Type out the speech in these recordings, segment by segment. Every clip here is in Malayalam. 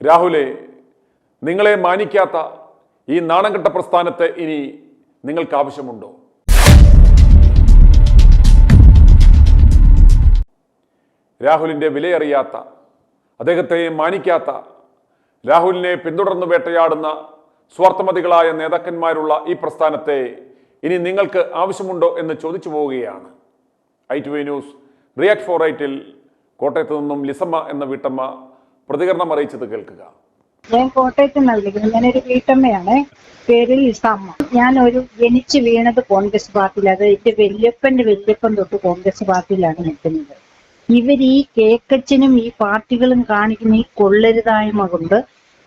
രാഹുലെ, നിങ്ങളെ മാനിക്കാത്ത ഈ നാണംകെട്ട പ്രസ്ഥാനത്തെ ഇനി നിങ്ങൾക്ക് ആവശ്യമുണ്ടോ? രാഹുലിൻ്റെ വിലയറിയാത്ത, അദ്ദേഹത്തെ മാനിക്കാത്ത, രാഹുലിനെ പിന്തുടർന്ന് വേട്ടയാടുന്ന സ്വാർത്ഥമതികളായ നേതാക്കന്മാരുള്ള ഈ പ്രസ്ഥാനത്തെ ഇനി നിങ്ങൾക്ക് ആവശ്യമുണ്ടോ എന്ന് ചോദിച്ചു പോവുകയാണ്. i2v ന്യൂസ് റിയാക്ട് ഫോർ റൈറ്റിൽ കോട്ടയത്ത് നിന്നും ലിസമ്മ എന്ന വീട്ടമ്മ പ്രതികരണം അറിയിച്ചത് കേൾക്കുക. ഞാൻ കോട്ടയത്ത് നിന്ന് വിളിക്കുന്നത്. ഞാനൊരു വീട്ടമ്മയാണ്. പേര് ലിസമ്മ. ഞാൻ ജനിച്ച് വീണത് കോൺഗ്രസ് പാർട്ടിയിൽ. അത് എന്റെ വല്യപ്പൻ തൊട്ട് കോൺഗ്രസ് പാർട്ടിയിലാണ് നിൽക്കുന്നത്. ഈ കേക്കച്ചനും ഈ പാർട്ടികളും കാണിക്കുന്ന ഈ കൊള്ളരുതായ്മ കൊണ്ട്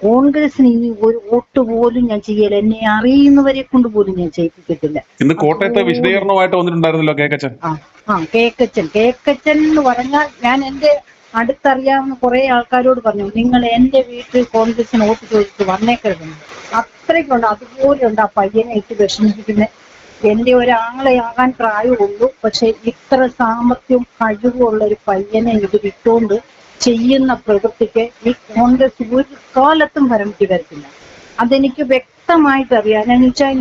കോൺഗ്രസിന് ഇനി ഒരു വോട്ട് പോലും ഞാൻ ചെയ്യല. എന്നെ അറിയുന്നവരെ കൊണ്ട് പോലും ഞാൻ ചെയ്യിപ്പിക്കത്തില്ല. ഇന്ന് കോട്ടയത്തെ വിശദീകരണമായിട്ട് വന്നിട്ടുണ്ടായിരുന്നല്ലോ കേക്കച്ചൻ. കേക്കച്ചൻ എന്ന് പറഞ്ഞാൽ ഞാൻ എന്റെ അടുത്തറിയാവുന്ന കുറെ ആൾക്കാരോട് പറഞ്ഞു, നിങ്ങൾ എന്റെ വീട്ടിൽ കോൺഗ്രസിന് വോട്ട് ചോദിച്ചിട്ട് വന്നേക്കരുതെന്ന്. അത്രയ്ക്കുണ്ട്. അതുപോലെ ഉണ്ട് ആ പയ്യനെ ഇട്ട് വിഷമിപ്പിക്കുന്നത്. എന്റെ ഒരാളെയാകാൻ പ്രായമുള്ളൂ, പക്ഷെ ഇത്ര സാമർത്ഥ്യവും കഴിവുള്ള ഒരു പയ്യനെ ഇത് വിട്ടുകൊണ്ട് ചെയ്യുന്ന പ്രവൃത്തിക്ക് ഈ കോൺഗ്രസ് ഒരു കാലത്തും പരമിറ്റി വരത്തില്ല. അതെനിക്ക് വ്യക്തമായിട്ട് അറിയാം. എന്ന് വെച്ചാൽ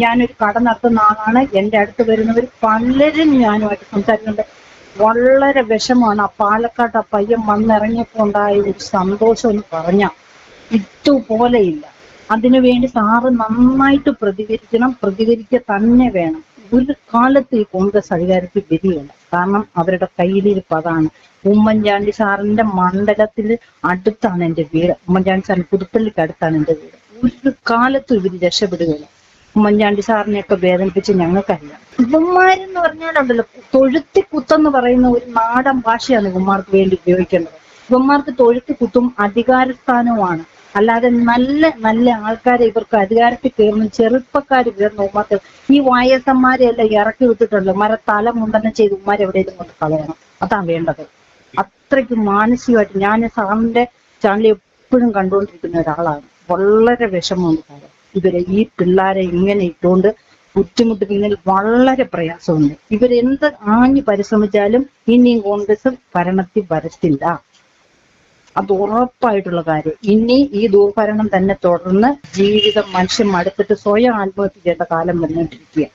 ഞാനൊരു കട നടത്തുന്ന ആളാണ്. എന്റെ അടുത്ത് വരുന്നവർ പലരും ഞാനുമായിട്ട് സംസാരിക്കുന്നുണ്ട്. വളരെ വിഷമമാണ്. ആ പാലക്കാട്ട് ആ പയ്യൻ വന്നിറങ്ങിയപ്പോൾ ഉണ്ടായ ഒരു സന്തോഷം എന്ന് പറഞ്ഞാൽ ഇതുപോലെയില്ല. അതിനുവേണ്ടി സാറ് നന്നായിട്ട് പ്രതികരിക്കുക തന്നെ വേണം. ഒരു കാലത്ത് ഈ കോൺഗ്രസ് അധികാരത്തിൽ വരികയില്ല. കാരണം അവരുടെ കയ്യിലിരിപ്പ് അതാണ്. ഉമ്മൻചാണ്ടി സാറിന്റെ മണ്ഡലത്തിൽ അടുത്താണ് എന്റെ വീട്. ഉമ്മൻചാണ്ടി സാറിന് പുതുപ്പള്ളിക്ക് അടുത്താണ് എന്റെ വീട്. ഒരു കാലത്തും ഇവര് രക്ഷപ്പെടുകയില്ല. ഉമ്മൻചാണ്ടി സാറിനെയൊക്കെ വേദനിപ്പിച്ച് ഞങ്ങൾക്കറിയാം. ഇവന്മാരെന്ന് പറഞ്ഞാലുണ്ടല്ലോ, തൊഴുത്തി കുത്തെന്ന് പറയുന്ന ഒരു നാടൻ ഭാഷയാണ് ഇവന്മാർക്ക് വേണ്ടി ഉപയോഗിക്കേണ്ടത്. ഇവന്മാർക്ക് തൊഴുത്തി കുത്തും അധികാരസ്ഥാനവുമാണ്. അല്ലാതെ നല്ല നല്ല ആൾക്കാരെ ഇവർക്ക് അധികാരത്തിൽ കയറുന്ന ചെറുപ്പക്കാര് കയറുന്ന ഉമ്മക്ക് ഈ വയസ്സന്മാരെ എല്ലാം ഇറക്കി വിട്ടിട്ടുണ്ടല്ലോ, തല മുണ്ടനം ചെയ്ത് ഉമ്മാരെ എവിടെയെങ്കിലും കൊണ്ട് കളയണം. അതാണ് വേണ്ടത്. അത്രയ്ക്ക് മാനസികമായിട്ട് ഞാൻ സാറിന്റെ ചാനൽ എപ്പോഴും കണ്ടുകൊണ്ടിരിക്കുന്ന ഒരാളാണ്. വളരെ വിഷമമുണ്ട് സാറ്. ഈ പിള്ളേരെ ഇങ്ങനെ ഇട്ടുകൊണ്ട് ബുദ്ധിമുട്ടിക്കുന്നതിൽ വളരെ പ്രയാസമുണ്ട്. ഇവരെന്ത് ആഞ്ഞു പരിശ്രമിച്ചാലും ഇനിയും കോൺഗ്രസ് ഭരണത്തിൽ വരത്തില്ല. അത് ഉറപ്പായിട്ടുള്ള കാര്യം. ഇനി ഈ ദുർഭരണം തന്നെ തുടർന്ന് ജീവിതം മനുഷ്യൻ മടുത്തിട്ട് സ്വയം ആത്മഹത്യ ചെയ്യേണ്ട കാലം വന്നുകൊണ്ടിരിക്കുക.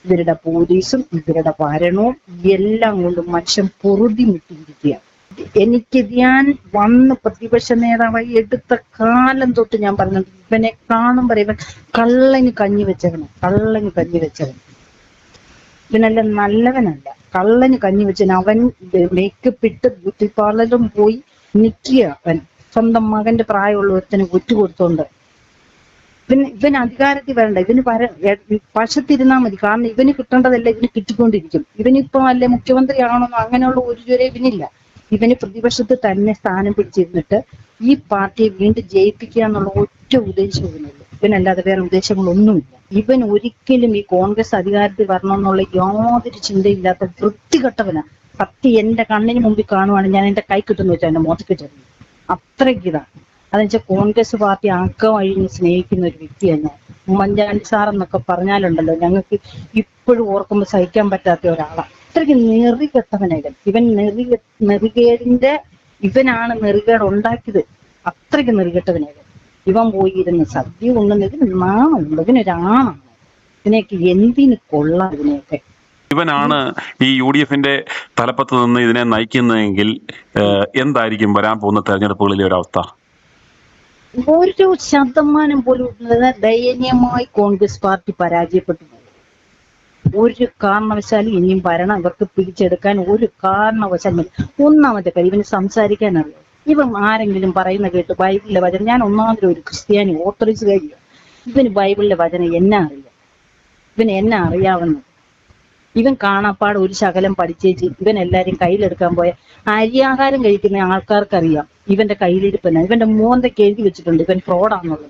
ഇവരുടെ പോലീസും ഇവരുടെ ഭരണവും എല്ലാം കൊണ്ടും മനുഷ്യൻ പൊറുതി മുട്ടിയിരിക്കുക. എനിക്ക് ഞാൻ വന്ന് പ്രതിപക്ഷ നേതാവായി എടുത്ത കാലം തൊട്ട് ഞാൻ പറഞ്ഞത്, ഇവനെ കാണുമ്പോൾ ഇവൻ കള്ളന് കഞ്ഞി വെച്ചവന്. ഇവനെല്ലാം നല്ലവനല്ല, കള്ളന് കഞ്ഞി വെച്ചവൻ. അവൻ മേക്കപ്പ് ഇട്ട് ബ്യൂട്ടി പാർലറിലും പോയി നിൽക്കുക. അവൻ സ്വന്തം മകന്റെ പ്രായമുള്ള ഒരുത്തന് കൊടുത്തോണ്ട്. ഇവൻ അധികാരത്തിൽ വരണ്ട. ഇവന് വശത്തിരുന്നാ മതി. കാരണം ഇവന് കിട്ടേണ്ടതല്ല ഇവന് കിട്ടിക്കൊണ്ടിരിക്കും. ഇവനിപ്പോ അല്ലെ മുഖ്യമന്ത്രി ആവണമെന്നോ അങ്ങനെയുള്ള ഒരു ജ്വരം ഇവനില്ല. ഇവന് പ്രതിപക്ഷത്ത് തന്നെ സ്ഥാനം പിടിച്ചിരുന്നിട്ട് ഈ പാർട്ടിയെ വീണ്ടും ജയിപ്പിക്കുക എന്നുള്ള ഒറ്റ ഉദ്ദേശം ഇവനുള്ളൂ. ഇവനല്ലാതെ വേറെ ഉദ്ദേശങ്ങളൊന്നുമില്ല. ഇവൻ ഒരിക്കലും ഈ കോൺഗ്രസ് അധികാരത്തിൽ വരണമെന്നുള്ള യാതൊരു ചിന്തയില്ലാത്ത വൃത്തികെട്ടവനാ. സത്യം എന്റെ കണ്ണിന് മുമ്പിൽ കാണുവാണ്, ഞാൻ എന്റെ കൈ കിട്ടുന്ന വെച്ചാൽ എന്റെ മുഖത്ത് കിട്ടുന്നു. അത്രയ്ക്ക് ഇതാണ്. അതെന്നുവെച്ചാൽ കോൺഗ്രസ് പാർട്ടി ആക്കം അഴിഞ്ഞ് സ്നേഹിക്കുന്ന ഒരു വ്യക്തിയാണ് ഞാൻ. ഉമ്മൻചാണ്ടി സാർ എന്നൊക്കെ പറഞ്ഞാലുണ്ടല്ലോ, ഞങ്ങൾക്ക് ഇപ്പോഴും ഓർക്കുമ്പോൾ സഹിക്കാൻ പറ്റാത്ത ഒരാളാണ്. അത്രയ്ക്ക് നെറികെട്ടവനായിരുന്നു ഇവൻ. ഇവനാണ് നെറികേട് ഉണ്ടാക്കിയത്. അത്രയ്ക്ക് നെറികെട്ടവനായിരുന്നു ഇവൻ. പോയിരുന്ന് സദ്യ ഉണ്ടെന്നതിന് നാണമുണ്ട്. ഇവനൊരാണാണ്. ഇതിനെയൊക്കെ എന്തിന് കൊള്ളാം ഇതിനെയൊക്കെ. ഇവനാണ് ഈ UDF തലപ്പത്ത് നിന്ന് ഇതിനെ നയിക്കുന്നതെങ്കിൽ എന്തായിരിക്കും വരാൻ പോകുന്ന തെരഞ്ഞെടുപ്പുകളിലെ ഒരവസ്ഥ? ഒരു ശതമാനം പോലും ദയനീയമായി കോൺഗ്രസ് പാർട്ടി പരാജയപ്പെട്ടു പോകും. ഒരു കാരണവശാലും ഇനിയും ഭരണം ഇവർക്ക് പിടിച്ചെടുക്കാൻ ഒരു കാരണവശാലും. ഒന്നാമത്തെ കാര്യം, ഇവന് സംസാരിക്കാൻ അറിയാം. ഇവൻ ആരെങ്കിലും പറയുന്ന കേട്ട് ബൈബിളിലെ വചനം, ഞാൻ ഒന്നാമതൊരു ഒരു ക്രിസ്ത്യാനി ഓർത്തഡോക്സ് കഴിയും. ഇവന് ബൈബിളിലെ വചനം എന്നെ അറിയാം. എന്നെ അറിയാവുന്നത്. ഇവൻ കാണാപ്പാട് ഒരു ശകലം പഠിച്ചേച്ച് ഇവൻ എല്ലാരും കയ്യിലെടുക്കാൻ പോയ അരിയാഹാരം കഴിക്കുന്ന ആൾക്കാർക്കറിയാം ഇവന്റെ കയ്യിലിരിപ്പന്നെ. ഇവന്റെ മോന്തയ്ക്ക് എഴുതി വെച്ചിട്ടുണ്ട് ഇവൻ ഫ്രോഡാന്നുള്ളത്.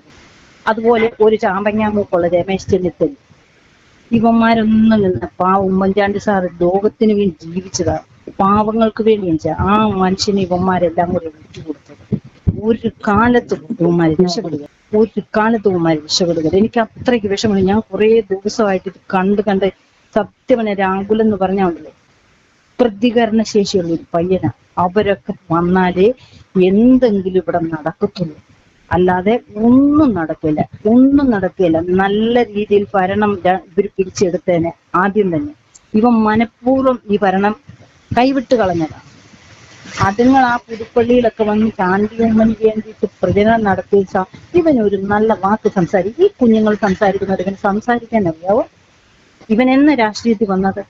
അതുപോലെ ഒരു ചാമ്പങ്ങാമൂക്കുള്ള രമേശ് ചെന്നിത്തല. ഇവന്മാരൊന്നും നിന്ന് ഉമ്മൻചാണ്ടി സാറ് ലോകത്തിന് വേണ്ടി ജീവിച്ചതാ, പാവങ്ങൾക്ക് വേണ്ടി വെച്ചാൽ ആ മനുഷ്യന് ഇവന്മാരെല്ലാം കൂടെ വിട്ടുകൊടുത്തത്. ഒരു കാലത്ത് ഇവന്മാര് രക്ഷപ്പെടുക. എനിക്ക് അത്രയ്ക്ക് വിഷമമാണ്. ഞാൻ കുറെ ദിവസമായിട്ട് ഇത് കണ്ട് സത്യമനെ രാഹുൽ എന്ന് പറഞ്ഞാൽ പ്രതികരണ ശേഷിയുള്ള ഒരു പയ്യനാ. അവരൊക്കെ വന്നാലേ എന്തെങ്കിലും ഇവിടെ നടക്കത്തുള്ളൂ. അല്ലാതെ ഒന്നും നടക്കില്ല, ഒന്നും നടക്കില്ല. നല്ല രീതിയിൽ ഭരണം ഇവർ പിടിച്ചെടുത്തേനെ ആദ്യം തന്നെ. ഇവൻ മനഃപൂർവ്വം ഈ ഭരണം കൈവിട്ട് കളഞ്ഞതാണ്. അതുങ്ങൾ ആ പുതുപ്പള്ളിയിലൊക്കെ വന്ന് ചാണ്ടിയമ്മന് വേണ്ടിയിട്ട് പ്രചരണം നടത്തിയ ഇവനൊരു നല്ല വാക്ക് സംസാരിക്കും. ഈ കുഞ്ഞുങ്ങൾ സംസാരിക്കുന്നത് ഇവൻ സംസാരിക്കാൻ അറിയാവോ? ഇവൻ എന്ന രാഷ്ട്രീയത്തിൽ വന്നത്?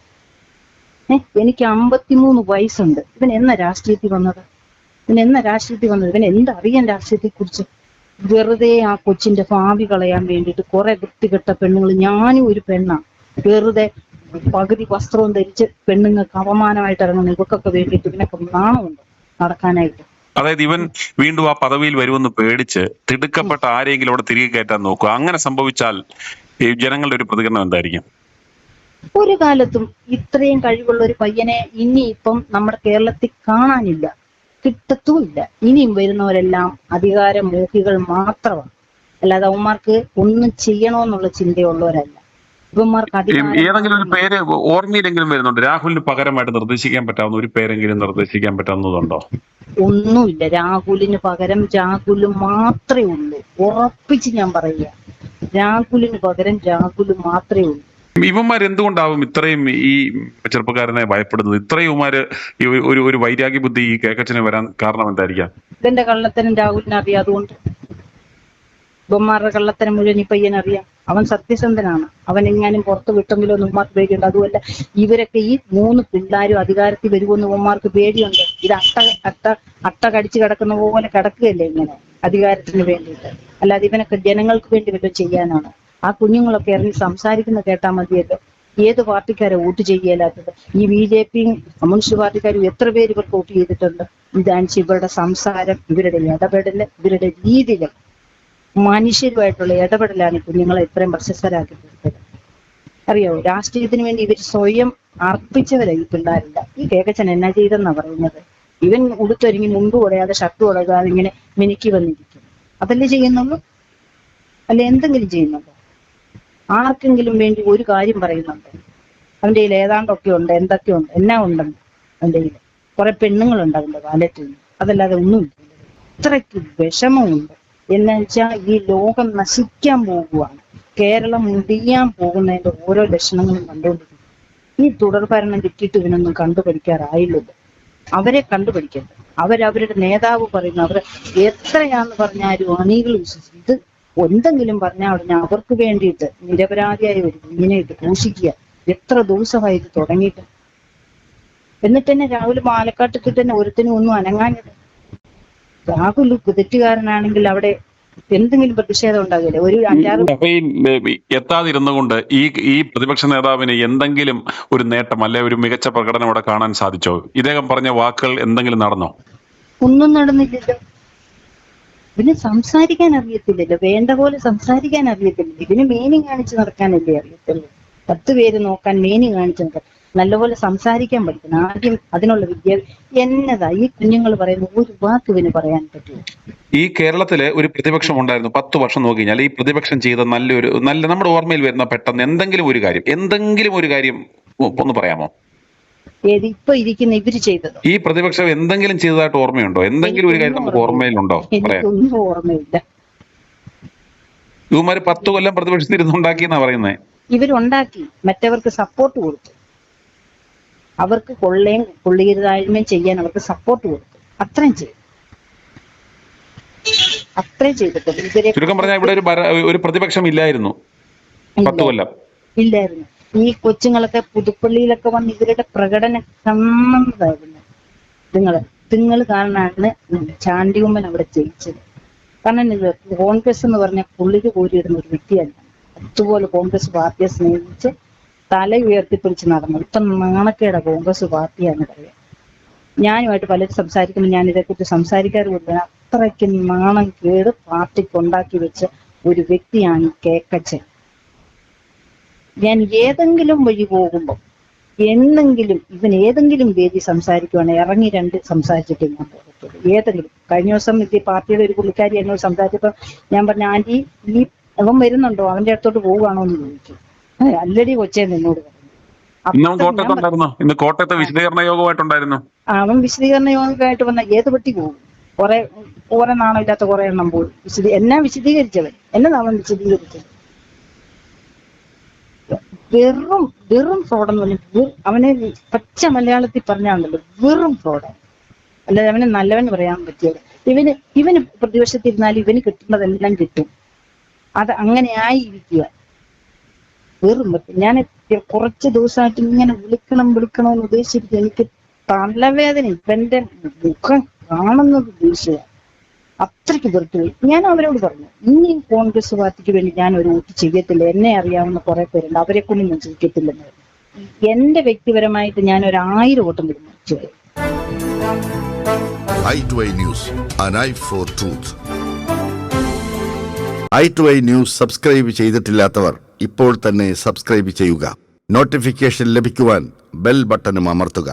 എനിക്ക് 53 വയസ്സുണ്ട്. ഇവൻ എന്ന രാഷ്ട്രീയത്തിൽ വന്നത്? ഇവൻ എന്തറിയാൻ രാഷ്ട്രീയത്തെ കുറിച്ച്? വെറുതെ ആ കൊച്ചിന്റെ ഭാവി കളയാൻ വേണ്ടിയിട്ട് കുറെ വൃത്തികെട്ട പെണ്ണുങ്ങൾ, ഞാനും ഒരു പെണ്ണാണ്, വെറുതെ പകുതി വസ്ത്രവും ധരിച്ച് പെണ്ണുങ്ങൾക്ക് അപമാനമായിട്ട് ഇറങ്ങുന്ന ഇവക്കൊക്കെ വേണ്ടിയിട്ട് ഇവനൊക്കെ നാണമുണ്ട് നടക്കാനായിട്ട്. അതായത് ഇവൻ വീണ്ടും ആ പദവിയിൽ വരുമെന്ന് പേടിച്ച് തിടുക്കപ്പെട്ട ആരെങ്കിലും അവിടെ തിരികെ കയറ്റാൻ നോക്കുക. അങ്ങനെ സംഭവിച്ചാൽ ഈ ജനങ്ങളുടെ ഒരു പ്രതികരണം എന്തായിരിക്കും? ഒരു കാലത്തും ഇത്രയും കഴിവുള്ള ഒരു പയ്യനെ ഇനിയിപ്പം നമ്മുടെ കേരളത്തിൽ കാണാനില്ല, കിട്ടത്തുമില്ല. ഇനിയും വരുന്നവരെല്ലാം അധികാരമോഹികൾ മാത്രമാണ്. അല്ലാതെ അവന്മാർക്ക് ഒന്നും ചെയ്യണമെന്നുള്ള ചിന്തയുള്ളവരല്ല. ഇവന്മാർക്ക് ഏതെങ്കിലും ഒരു പേര് ഓർമ്മയിലെങ്കിലും വരുന്നുണ്ട്? രാഹുലിന് പകരമായിട്ട് നിർദ്ദേശിക്കാൻ പറ്റാവുന്ന ഒരു പേരെങ്കിലും നിർദ്ദേശിക്കാൻ പറ്റാവുന്നതുണ്ടോ? ഒന്നുമില്ല. രാഹുലിന് പകരം രാഹുല് മാത്രമേ ഉള്ളൂ. ഉറപ്പിച്ച് ഞാൻ പറയുക, രാഹുലിന് പകരം രാഹുല് മാത്രമേ ഉള്ളൂ. ഇവന്മാർ എന്തുകൊണ്ടാവും ഇത്രയും ഈ ചെറുപ്പക്കാരനെ ഭയപ്പെടുന്നത്? ഇത്രയും ഇവന്മാര് ഒരു വൈരാഗ്യ ബുദ്ധി ഈ കേക്കച്ചന് വരാൻ കാരണം എന്തായിരിക്കാം? ഇതിന്റെ കള്ളത്തരം രാഹുലിന് അറിയാം. അതുകൊണ്ട് ഇവന്മാരുടെ കള്ളത്തരം മുഴുവൻ ഈ പയ്യനറിയാം. അവൻ സത്യസന്ധനാണ്. അവൻ എങ്ങാനും പുറത്ത് വിട്ടെങ്കിലോ ഒന്നും ഉമ്മാർക്ക് പേടിയുണ്ട്. അതുമല്ല, ഇവരൊക്കെ ഈ 3 പിള്ളേരും അധികാരത്തിൽ വരുമെന്ന് ഉമ്മാർക്ക് പേടിയുണ്ട്. ഇത് അട്ട കടിച്ചു കിടക്കുന്ന പോലെ കിടക്കുകയല്ലേ ഇങ്ങനെ അധികാരത്തിന് വേണ്ടിയിട്ട്. അല്ലാതെ ഇവനൊക്കെ ജനങ്ങൾക്ക് വേണ്ടി വല്ലതും ചെയ്യാനാണ്? ആ കുഞ്ഞുങ്ങളൊക്കെ ഇറങ്ങി സംസാരിക്കുന്ന കേട്ടാൽ മതിയല്ലോ. ഏത് പാർട്ടിക്കാരെ വോട്ട് ചെയ്യലാത്തത്? ഈ BJPയും കമ്മ്യൂണിസ്റ്റ് പാർട്ടിക്കാരും എത്ര പേര് ഇവർക്ക് വോട്ട് ചെയ്തിട്ടുണ്ട്? ഇതാണ് ഇവരുടെ സംസാരം, ഇവരുടെ ഇടപെടല്, ഇവരുടെ രീതികൾ, മനുഷ്യരുമായിട്ടുള്ള ഇടപെടലാണ് ഈ കുഞ്ഞുങ്ങളെ ഇത്രയും പ്രശസ്തരാക്കി തീർത്തത്. അറിയാവോ? രാഷ്ട്രീയത്തിന് വേണ്ടി ഇവർ സ്വയം അർപ്പിച്ചവരായി ഈ പിള്ളേരില്ല. ഈ കേക്കച്ചൻ എന്നാ ചെയ്തെന്നാ പറയുന്നത്? ഇവൻ ഉടുത്തൊരുങ്ങി മുമ്പ് കൂടാതെ ഷർട്ട് കൊടുക്കാതെ ഇങ്ങനെ മിനുക്കി വന്നിരിക്കും. അതല്ലേ ചെയ്യുന്നുള്ളൂ? അല്ല എന്തെങ്കിലും ചെയ്യുന്നുണ്ടോ? ആർക്കെങ്കിലും വേണ്ടി ഒരു കാര്യം പറയുന്നുണ്ട്? അവൻ്റെ കയ്യിൽ ഏതാണ്ടൊക്കെ ഉണ്ട്, എന്തൊക്കെയുണ്ട്, എന്നാ ഉണ്ടെന്ന് അവൻ്റെ കയ്യിൽ. കുറെ പെണ്ണുങ്ങളുണ്ട് അവൻ്റെ വാലറ്റിൽ. അതല്ലാതെ ഒന്നുമില്ല. ഇത്രയ്ക്ക് വിഷമമുണ്ട്. എന്ന് വെച്ചാൽ ഈ ലോകം നശിക്കാൻ പോകുവാണ്. കേരളം മുടിയാൻ പോകുന്നതിന്റെ ഓരോ ലക്ഷണങ്ങളും കണ്ടുകൊണ്ടിരിക്കും. ഈ തുടർഭരണം കിട്ടിയിട്ട് ഇവനൊന്നും കണ്ടുപിടിക്കാറായില്ലല്ലോ. അവരെ കണ്ടുപിടിക്കട്ടെ. അവരവരുടെ നേതാവ് പറയുന്ന അവർ എത്രയാന്ന് പറഞ്ഞാലും അണികൾ വിശ്വസിക്കും. ഇത് എന്തെങ്കിലും പറഞ്ഞാൽ ഉടനെ അവർക്ക് വേണ്ടിയിട്ട് നിരപരാധിയായ ഒരു കുഞ്ഞിനെ ഇട്ട് പോഷിക്കുക. എത്ര ദിവസമായി ഇത് തുടങ്ങിയിട്ട്? എന്നിട്ട് തന്നെ രാഹുൽ പാലക്കാട്ടിൽ തന്നെ ഒരുത്തിനും ഒന്നും അനങ്ങാഞ്ഞത്. രാഹുൽ തെറ്റുകാരനാണെങ്കിൽ അവിടെ എന്തെങ്കിലും പ്രതിഷേധം ഉണ്ടാകില്ലേ? ഒരു 5-6 എത്താതിരുന്നുകൊണ്ട് ഈ പ്രതിപക്ഷ നേതാവിന് എന്തെങ്കിലും ഒരു നേട്ടം അല്ലെ ഒരു മികച്ച പ്രകടനം അവിടെ കാണാൻ സാധിച്ചോ? ഇദ്ദേഹം പറഞ്ഞ വാക്കുകൾ എന്തെങ്കിലും നടന്നോ? ഒന്നും നടന്നില്ലല്ലോ. ഇതിന് സംസാരിക്കാൻ അറിയത്തില്ലല്ലോ. വേണ്ട പോലെ സംസാരിക്കാൻ അറിയത്തില്ല. ഇതിന് മേനി കാണിച്ച് നടക്കാനല്ലേ അറിയത്തുള്ളൂ. 10 പേര് നോക്കാൻ മേനി കാണിച്ച് നടക്കാൻ. നല്ലപോലെ സംസാരിക്കാൻ പഠിക്കണം ആദ്യം. അതിനുള്ള എന്നതാ ഈ കുഞ്ഞുങ്ങൾ പറയുന്ന ഒരു വാക്ക് ഇവന് പറയാൻ പറ്റുമോ? ഈ കേരളത്തില് ഒരു പ്രതിപക്ഷം ഉണ്ടായിരുന്നു 10 വർഷം നോക്കി കഴിഞ്ഞാൽ. ഈ പ്രതിപക്ഷം ചെയ്ത നല്ല നമ്മുടെ ഓർമ്മയിൽ വരുന്ന പെട്ടെന്ന് എന്തെങ്കിലും ഒരു കാര്യം ഒന്ന് പറയാമോ? ഇപ്പൊ ഇരിക്കുന്ന ഇവര് ചെയ്തത് ഈ പ്രതിപക്ഷം എന്തെങ്കിലും ചെയ്തതായിട്ട് ഓർമ്മയുണ്ടോ? എന്തെങ്കിലും ഒരു കാര്യം നമുക്ക് ഓർമ്മയിലുണ്ടോ? എനിക്കൊന്നും ഓർമ്മയില്ല. ഇവന്മാര് 10 കൊല്ലം പ്രതിപക്ഷത്തിൽ ഇരുന്നുണ്ടാക്കിയെന്നാ പറയുന്നത്. ഇവരുണ്ടാക്കി, മറ്റവർക്ക് സപ്പോർട്ട് കൊടുത്തു. അവർക്ക് കൊള്ളീരുതായ്മയും ചെയ്യാൻ അവർക്ക് സപ്പോർട്ട് കൊടുത്തു. അത്രയും ചെയ്തിട്ടുള്ളൂ. ചുരുക്കം പറഞ്ഞാൽ ഇവിടെ ഒരു പ്രതിപക്ഷം ഇല്ലായിരുന്നു 10 കൊല്ലം. ഇല്ലായിരുന്നു. ഈ കൊച്ചുങ്ങളൊക്കെ പുതുപ്പള്ളിയിലൊക്കെ വന്ന് ഇവരുടെ പ്രകടനം കാണുന്നതായിരുന്നു. തിങ്ങൾ കാരണമാണ് ചാണ്ടിയമ്മൻ അവിടെ ജയിച്ചത്. കാരണം കോൺഗ്രസ് എന്ന് പറഞ്ഞ പുള്ളിക്ക് കോരിയിടുന്ന ഒരു വ്യക്തിയല്ല. അതുപോലെ കോൺഗ്രസ് പാർട്ടിയെ സ്നേഹിച്ച് തല ഉയർത്തിപ്പിടിച്ച് നടന്നു. ഇപ്പം നാണക്കേട കോൺഗ്രസ് പാർട്ടിയാന്ന് പറയാം. ഞാനുമായിട്ട് പലരും സംസാരിക്കുമ്പോൾ ഞാൻ ഇതേക്കുറിച്ച് സംസാരിക്കാറുമില്ല. അത്രയ്ക്ക് നാണം കേട് പാർട്ടിക്ക് ഉണ്ടാക്കി വെച്ച ഒരു വ്യക്തിയാണ് കേക്കച്ചൻ. ഞാൻ ഏതെങ്കിലും വഴി പോകുമ്പോൾ ഇവൻ ഏതെങ്കിലും വേദി സംസാരിക്കുവാണെങ്കിൽ ഇറങ്ങി 2 സംസാരിച്ചിട്ട് ഞാൻ പോകത്തുള്ളൂ. ഏതെങ്കിലും കഴിഞ്ഞ ദിവസം ഈ പാർട്ടിയുടെ ഒരു പുള്ളിക്കാരി എന്നോട് സംസാരിച്ചപ്പോൾ ഞാൻ പറഞ്ഞു, ആന്റി ഈ അവൻ വരുന്നുണ്ടോ, അവന്റെ അടുത്തോട്ട് പോവുകയാണോ എന്ന് ചോദിച്ചു. അല്ലടി കൊച്ചേന്ന് എന്നോട് പറഞ്ഞു. ഇന്നും കോട്ടയത്തുണ്ടായിരുന്നു. ഇന്ന് കോട്ടയത്തെ വിശദീകരണ യോഗമായിട്ടുണ്ടായിരുന്നു. അവൻ വിശദീകരണ യോഗമായിട്ട് വന്ന ഏത് പെട്ടി പോകും? കുറെ നാണമില്ലാത്ത കുറെ എണ്ണം പോയി എന്നാ വിശദീകരിച്ചവൻ, എന്നതാ അവൻ വിശദീകരിച്ചത്? വെറും ഫ്രോഡെന്ന് പറഞ്ഞിട്ട് അവനെ പച്ച മലയാളത്തിൽ പറഞ്ഞാണല്ലോ, വെറും ഫ്രോഡാണ്. അല്ലാതെ അവനെ നല്ലവൻ പറയാൻ പറ്റിയത്. ഇവന് പ്രതിപക്ഷത്തിരുന്നാൽ ഇവന് കിട്ടുന്നതെല്ലാം കിട്ടും. അത് അങ്ങനെ ആയിരിക്കുക. വെറും ഞാൻ കുറച്ച് ദിവസമായിട്ട് ഇങ്ങനെ വിളിക്കണമെന്ന് ഉദ്ദേശിച്ചിട്ട് എനിക്ക് തലവേദന. ഇവന്റെ മുഖം കാണുന്നത് ദേഷ്യ, അത്രയ്ക്ക് വെറുത്തുപോയി. ഞാൻ അവരോട് പറഞ്ഞു, ഇനി കോൺഗ്രസ് പാർട്ടിക്ക് വേണ്ടി ഞാൻ ഒരു വോട്ട് ചെയ്യത്തില്ല. എന്നെ അറിയാവുന്ന കുറെ പേരുണ്ട്, അവരെ കൊണ്ട് ഞാൻ ചെയ്യിക്കത്തില്ലെന്ന് പറഞ്ഞു. എന്റെ വ്യക്തിപരമായിട്ട് ഞാൻ ഒരു 1000 വോട്ടും തീരുമാനിച്ചു. i2i News, an eye for truth. i2i News subscribe ചെയ്തിട്ടില്ലാത്തവർ ഇപ്പോൾ തന്നെ സബ്സ്ക്രൈബ് ചെയ്യുക. നോട്ടിഫിക്കേഷൻ ലഭിക്കുവാൻ ബെൽ ബട്ടണും അമർത്തുക.